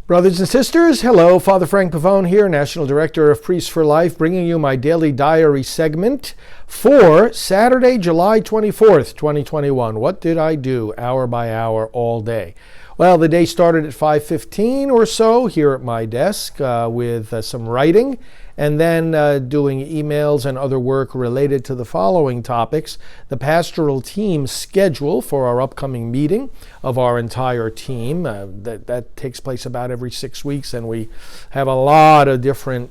Brothers and sisters, hello. Father Frank Pavone here, National Director of Priests for Life, bringing you my daily diary segment for Saturday, July 24th, 2021. What did I do hour by hour all day? Well, the day started at 5:15 or so here at my desk with some writing and then doing emails and other work related to the following topics. The pastoral team schedule for our upcoming meeting of our entire team. That takes place about every 6 weeks, and we have a lot of different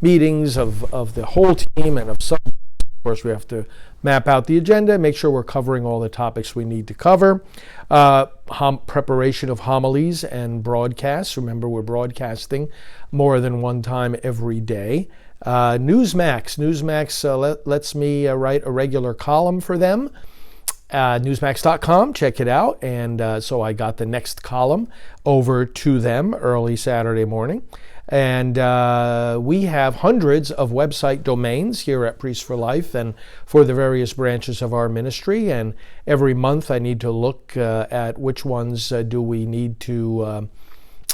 meetings of the whole team and of some. Of course, we have to map out the agenda, make sure we're covering all the topics we need to cover. Preparation of homilies and broadcasts. Remember, we're broadcasting more than one time every day. Newsmax lets me write a regular column for them. Newsmax.com, check it out. And so I got the next column over to them early Saturday morning. And we have hundreds of website domains here at Priests for Life and for the various branches of our ministry. And every month I need to look at which ones do we need to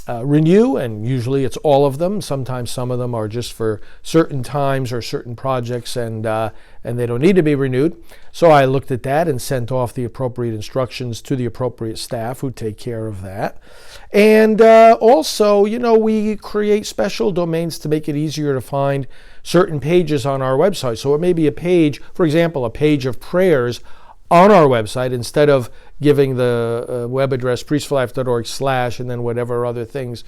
renew, and usually it's all of them. Sometimes some of them are just for certain times or certain projects, and they don't need to be renewed. So I looked at that and sent off the appropriate instructions to the appropriate staff who take care of that. And also, we create special domains to make it easier to find certain pages on our website. So it may be a page, for example, a page of prayers on our website, instead of giving the web address priestforlife.org/ and then whatever other things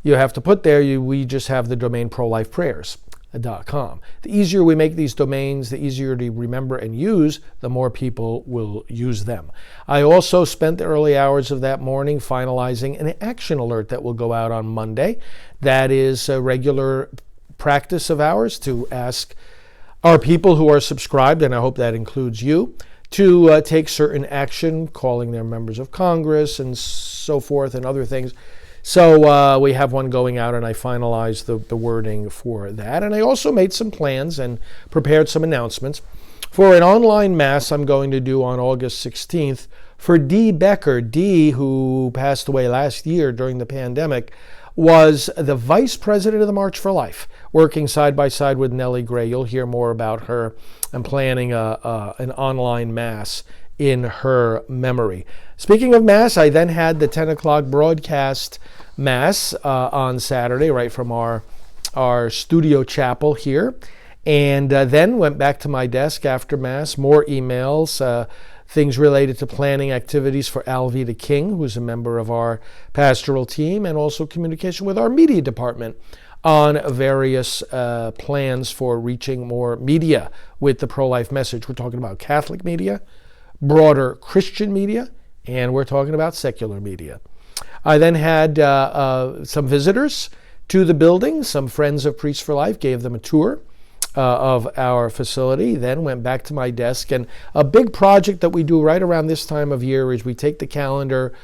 you have to put there, we just have the domain prolifeprayers.com. The easier we make these domains, the easier to remember and use, the more people will use them. I also spent the early hours of that morning finalizing an action alert that will go out on Monday. That is a regular practice of ours to ask our people who are subscribed, and I hope that includes you, to take certain action, calling their members of Congress and so forth and other things. So we have one going out, and I finalized the wording for that. And I also made some plans and prepared some announcements for an online mass I'm going to do on August 16th for Dee Becker. Dee, who passed away last year during the pandemic, was the vice president of the March for Life, working side by side with Nellie Gray. You'll hear more about her and planning an online mass in her memory. Speaking of mass, I then had the 10 o'clock broadcast mass on Saturday, right from our studio chapel here, and then went back to my desk after mass, more emails, things related to planning activities for Alveda King, who's a member of our pastoral team, and also communication with our media department on various plans for reaching more media with the pro-life message. We're talking about Catholic media, broader Christian media, and we're talking about secular media. I then had some visitors to the building. Some friends of Priests for Life, gave them a tour of our facility, then went back to my desk. And a big project that we do right around this time of year is we take the calendar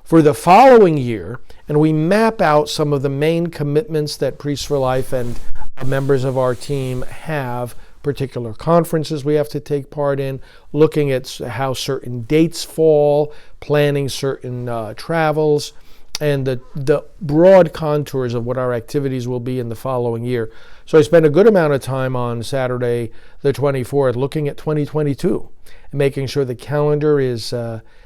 for the following year and we map out some of the main commitments that Priests for Life and members of our team have, particular conferences we have to take part in, looking at how certain dates fall, planning certain travels, and the broad contours of what our activities will be in the following year. So I spent a good amount of time on Saturday the 24th looking at 2022 and making sure the calendar is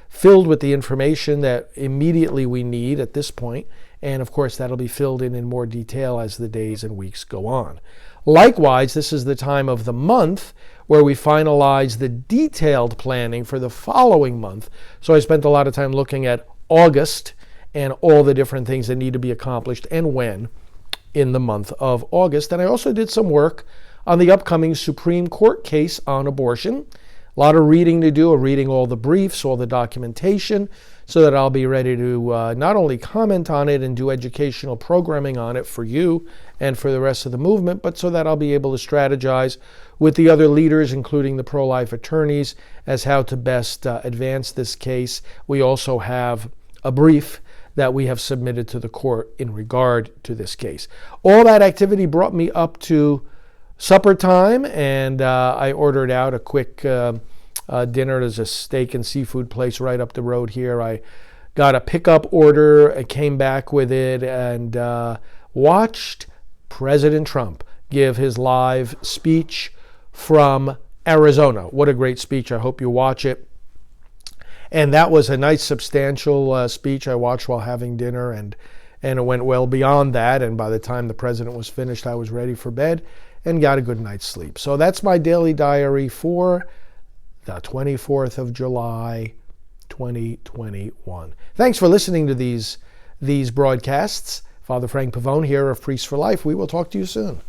filled with the information that immediately we need at this point. And of course, that'll be filled in more detail as the days and weeks go on. Likewise, this is the time of the month where we finalize the detailed planning for the following month. So I spent a lot of time looking at August and all the different things that need to be accomplished and when in the month of August. And I also did some work on the upcoming Supreme Court case on abortion. A lot of reading to do, reading all the briefs, all the documentation, so that I'll be ready to not only comment on it and do educational programming on it for you and for the rest of the movement, but so that I'll be able to strategize with the other leaders, including the pro-life attorneys, as how to best advance this case. We also have a brief that we have submitted to the court in regard to this case. All that activity brought me up to supper time, and I ordered out a quick dinner. There's a steak and seafood place right up the road here. I got a pickup order and came back with it, and watched President Trump give his live speech from Arizona. What a great speech. I hope you watch it. And that was a nice, substantial speech I watched while having dinner, and it went well beyond that. And by the time the president was finished, I was ready for bed and got a good night's sleep. So that's my daily diary for the 24th of July, 2021. Thanks for listening to these broadcasts. Father Frank Pavone here of Priests for Life. We will talk to you soon.